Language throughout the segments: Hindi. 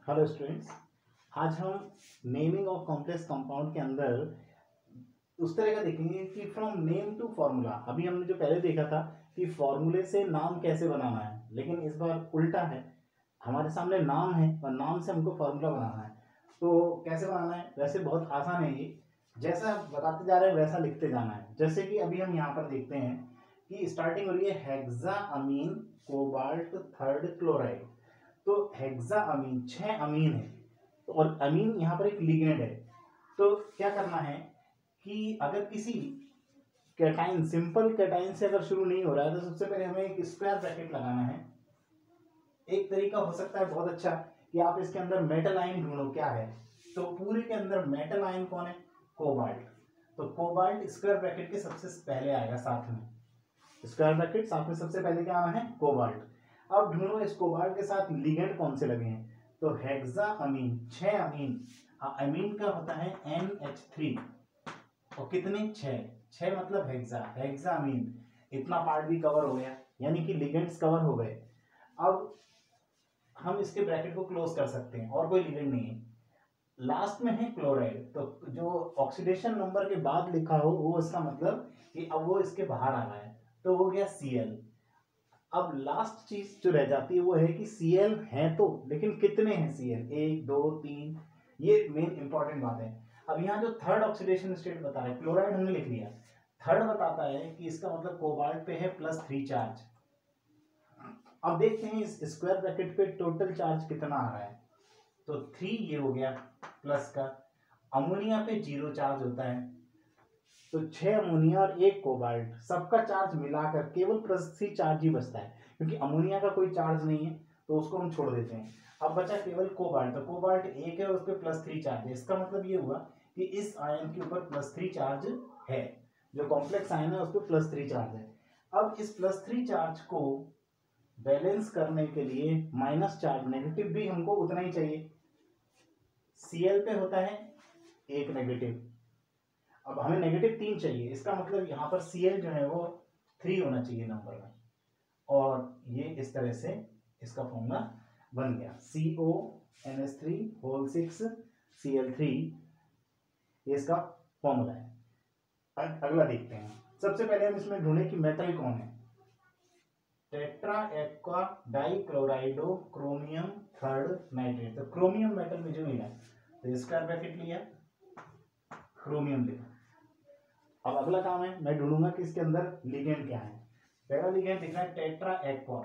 हेलो स्टूडेंट्स, आज हम नेमिंग ऑफ कॉम्प्लेक्स कंपाउंड के अंदर उस तरह का देखेंगे कि फ्रॉम नेम टू फॉर्मूला। अभी हमने जो पहले देखा था कि फॉर्मूले से नाम कैसे बनाना है, लेकिन इस बार उल्टा है। हमारे सामने नाम है और नाम से हमको फॉर्मूला बनाना है। तो कैसे बनाना है? वैसे बहुत आसान है ये, जैसा बताते जा रहे हैं वैसा लिखते जाना है। जैसे कि अभी हम यहाँ पर देखते हैं कि स्टार्टिंग हो रही है हेक्साअमीन कोबाल्ट थर्ड क्लोराइड। तो हेक्सा अमीन 6 अमीन है, तो और अमीन यहाँ पर एक लिगेंड है। तो क्या करना है कि अगर किसी कैटाइन सिंपल कैटाइन से अगर शुरू नहीं हो रहा है तो सबसे पहले हमें एक स्क्वायर ब्रैकेट लगाना है। एक तरीका हो सकता है बहुत अच्छा कि आप इसके अंदर मेटल आयन ढूंढो क्या है। तो पूरे के अंदर मेटल आयन कौन है? कोबाल्ट। तो कोबाल्ट स्क्वायर ब्रैकेट के सबसे पहले आएगा, साथ में स्क्वायर ब्रैकेट साथ में सबसे पहले क्या आना है? कोबाल्ट। अब ढूंढो इस कोबाल्ट के साथ लिगेंड कौन से लगे हैं। तो हेक्सा अमीन 6 अमीन, अमीन का होता है NH3 और कितने? 6 मतलब हेक्सा अमीन। इतना पार्ट भी कवर हो गया, यानी कि लिगेंड्स कवर हो गए। अब हम इसके ब्रैकेट को क्लोज कर सकते हैं और कोई लिगेंड नहीं है। लास्ट में है क्लोराइड, तो जो ऑक्सीडेशन नंबर के बाद लिखा हो वो इसका मतलब कि अब वो इसके बाहर आ रहा है, तो हो गया Cl। अब लास्ट चीज जो रह जाती है वो है कि Cl है तो, लेकिन कितने हैं Cl? 1 2 3, ये मेन इंपॉर्टेंट बात है। अब यहाँ जो थर्ड ऑक्सीडेशन स्टेट बता रहा है, क्लोराइड हमने लिख लिया, थर्ड बताता है कि इसका मतलब कोबाल्ट पे है +3 चार्ज। अब देखते हैं इस स्क्वायर ब्रैकेट पे टोटल चार्ज कितना आ रहा है। तो 3 ये हो गया प्लस का। अमोनिया पे 0 चार्ज होता है, तो 6 अमोनिया और 1 कोबाल्ट, सबका चार्ज मिलाकर केवल +3 चार्ज ही बचता है, क्योंकि अमोनिया का कोई चार्ज नहीं है तो उसको हम छोड़ देते हैं। अब बचा केवल कोबाल्ट, तो कोबाल्ट 1 है और उस पर +3 चार्ज है। इसका मतलब ये हुआ कि इस आयन के ऊपर +3 चार्ज है, जो कॉम्प्लेक्स आयन है उस पर +3 चार्ज है। अब इस +3 चार्ज को बैलेंस करने के लिए माइनस चार्ज, नेगेटिव भी हमको उतना ही चाहिए। Cl पे होता है 1 नेगेटिव, अब हमें -3 चाहिए। इसका मतलब यहाँ पर Cl जो है वो 3 होना चाहिए नंबर में, और ये इस तरह से इसका फॉर्मूला बन गया CONH3 होल 6 Cl3। ये इसका फॉर्मूला है। अगला देखते हैं। सबसे पहले हम इसमें ढूंढे कि मेटल कौन है। Tetra aqua dichlorido chromium third nitrate, तो क्रोमियम मेटल में जो मिला तो स्क्वायर ब्रैकेट लिया, क्रोमियम लिया। अब अगला काम है, मैं ढूंढूंगा कि इसके अंदर लिगेंड क्या है। पहला लिगेंड दिख रहा है टेट्रा एक्वा।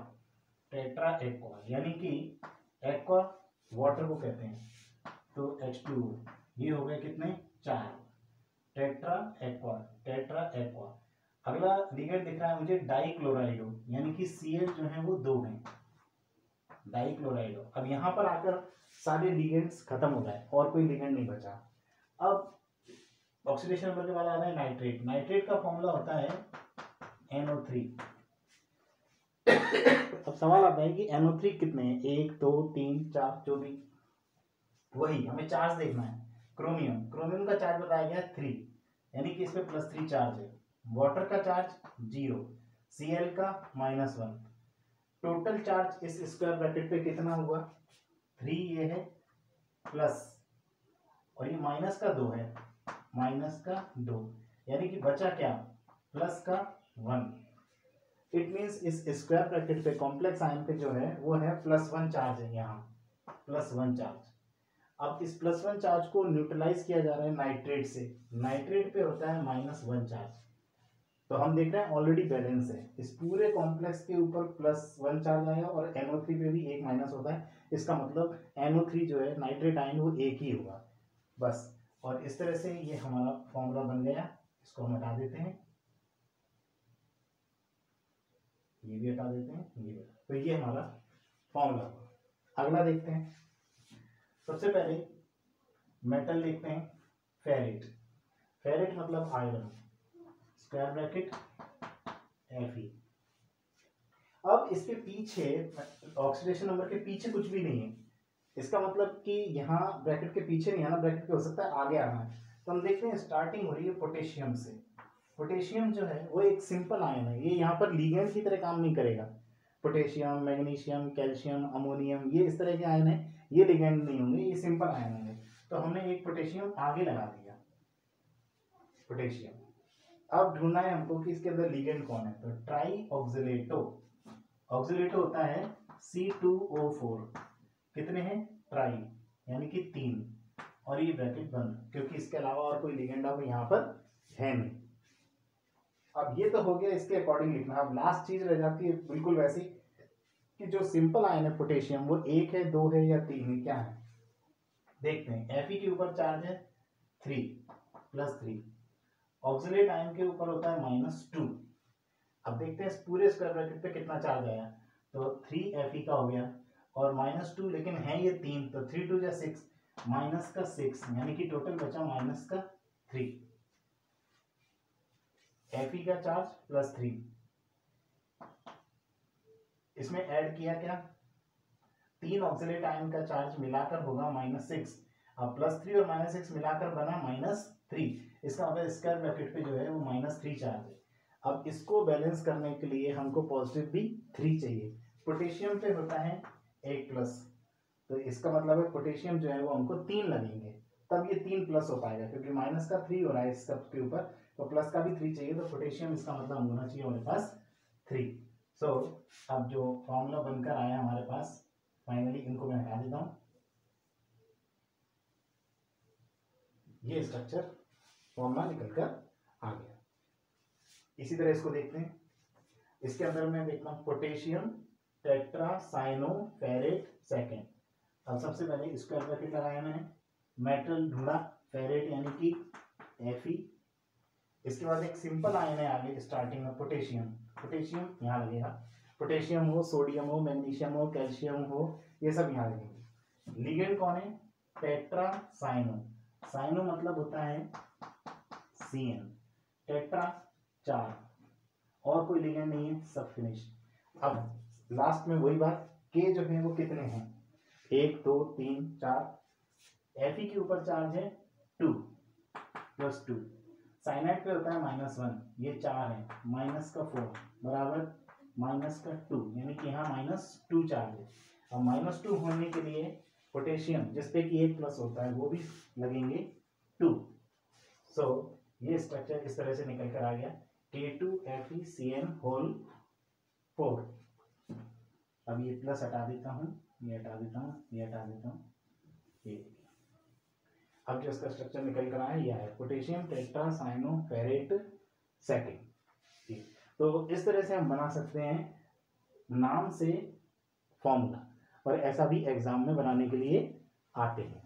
टेट्रा एक्वा यानी कि एक्वा वाटर को कहते हैं, तो H2O, ये हो गए कितने? 4। Tetra aqua, tetra aqua. अगला लिगेंड दिख रहा है मुझे डाइक्लोराइडो, यानी कि Cl जो है वो 2 है, डाइक्लोराइडो। अब यहां पर आकर सारे लिगेंड्स खत्म हो गए और कोई लिगेंड नहीं बचा। अब ऑक्सीडेशन नंबर के बाद आ रहा है नाइट्रेट। नाइट्रेट का फॉर्मूला होता है NO3। अब सवाल आता है कि NO3 कितने हैं? 1 2 3 4, जो भी, वही हमें चार्ज देखना है। क्रोमियम, क्रोमियम का चार्ज बताया गया 3, यानी कि इस पे +3 चार्ज है। वाटर का चार्ज 0, Cl का -1। टोटल चार्ज इस स्क्वायर ब्रैकेट पे कितना हुआ? 3 ये है प्लस, और ये माइनस का 2 है, माइनस का 2, यानी कि बचा क्या? प्लस का 1। इट मीन्स इस स्क्वायर ब्रैकेट पे कॉम्प्लेक्स आयन पे जो है वो है +1 चार्ज है, यहाँ +1 चार्ज। अब इस +1 चार्ज को न्यूट्रलाइज किया जा रहा है नाइट्रेट से। नाइट्रेट पे होता है -1 चार्ज, तो हम देख रहे हैं ऑलरेडी बैलेंस है। इस पूरे कॉम्प्लेक्स के ऊपर +1 चार्ज आया और NO3 पे भी 1 माइनस होता है। इसका मतलब NO3 जो है नाइट्रेट आयन वो 1 ही होगा बस। और इस तरह से ये हमारा फॉर्मूला बन गया। इसको हम हटा देते हैं, ये भी हटा देते हैं, ये भी। तो ये हमारा फॉर्मूला हुआ। अगला देखते हैं। सबसे पहले मेटल देखते हैं, फेरेट। फेरेट मतलब आयरन, स्क्वायर ब्रैकेट Fe। अब इसके पीछे ऑक्सीडेशन नंबर के पीछे कुछ भी नहीं है, इसका मतलब कि यहाँ ब्रैकेट के पीछे नहीं आना, ब्रैकेट पे हो सकता है आगे आना है। तो हम देखते हैं स्टार्टिंग हो रही है पोटेशियम से। पोटेशियम जो है वो एक सिंपल आयन है, ये यहाँ पर लीगेंड की तरह काम नहीं करेगा। पोटेशियम, मैग्नीशियम, कैल्शियम, अमोनियम, ये इस तरह के आयन है, ये लिगेंड नहीं होंगे, ये सिंपल आयन होंगे। तो हमने एक पोटेशियम आगे लगा दिया, पोटेशियम। अब ढूंढना है हमको कि इसके अंदर लिगेंड कौन है, तो ट्राई ऑक्सिलेटो। ऑक्सिलेटो होता है C2O4, कितने हैं, ट्राई यानी कि 3, और ये ब्रैकेट बंद, क्योंकि इसके अलावा और कोई लिगेंड अब यहाँ पर है नहीं। अब ये तो हो गया इसके अकॉर्डिंग लिखना। अब लास्ट चीज रह जाती है बिल्कुल वैसी कि जो सिंपल आयन है पोटेशियम, वो 1 है, 2 है या 3 है, क्या है देखते हैं। Fe के ऊपर चार्ज है 3 +3, ऑक्सिलेट आयन के ऊपर होता है -2। अब देखते हैं इस पूरे स्क्वायर ब्रैकेट पे कितना चार्ज आया, तो 3Fe का हो गया और -2, लेकिन है ये 3, तो 3 2 या 6, -6, यानी कि टोटल बचा -3। Fe का चार्ज +3, इसमें ऐड किया क्या, 3 ऑक्सिलेट आयन का चार्ज मिलाकर होगा -6, अब +3 और -6 मिलाकर बना -3, इसका मतलब स्क्वायर ब्रैकेट पे जो है वो -3 चार्ज है। अब इसको बैलेंस करने के लिए हमको पॉजिटिव भी 3 चाहिए। पोटेशियम पे होता है 1+, तो इसका मतलब है पोटेशियम जो है वो हमको 3 लगेंगे, तब ये 3 प्लस हो पाएगा, क्योंकि माइनस का 3 हो रहा है इस सब के ऊपर, तो प्लस का भी 3 चाहिए, तो पोटेशियम इसका मतलब होना चाहिए हमारे पास 3। सो अब जो फॉर्मूला बनकर आया हमारे पास, फाइनली इनको मैं हटा देता हूँ, ये स्ट्रक्चर फॉर्मूला निकलकर आ गया। इसी तरह इसको देखते हैं, इसके अंदर मैं देखता हूँ पोटेशियम टेट्रासाइनोफेरेट सेकेंड। अब सबसे पहले स्क्वायर ब्रैकेट लगाया मैंने, मेटल ढूंढा, फेरेट यानी कि Fe, इसके बाद एक सिंपल आयन है आगे स्टार्टिंग में पोटेशियम, पोटेशियम यहाँ लगेगा, पोटेशियम हो, सोडियम हो, मैग्नीशियम हो, कैल्शियम हो, ये सब यहाँ लगेंगे। लिगेंड कौन है, टेट्रासाइनो, साइनो मतलब होता है CN, टेट्रा 4, और कोई लिगेंड नहीं है, सब फिनिश। अब लास्ट में वही बात, के जो है वो कितने हैं, 1 2 3 4, Fe के ऊपर चार्ज है 2 +2, साइनाइड पे होता है -1, ये 4 है, -4 बराबर -2, यानी कि यहाँ -2 चार्ज है। अब -2 होने के लिए पोटेशियम जिसपे कि 1 प्लस होता है वो भी लगेंगे 2। सो ये स्ट्रक्चर इस तरह से निकल कर आ गया, K2FeCN होल 4। अब ये प्लस हटा देता हूँ, ये हटा देता हूँ, ये हटा देता हूँ, ये अब जो इसका स्ट्रक्चर निकल कर आया यह है पोटेशियम टेट्रासाइनोफेरेट सेकेंड। तो इस तरह से हम बना सकते हैं नाम से फॉर्मूला, और ऐसा भी एग्जाम में बनाने के लिए आते हैं।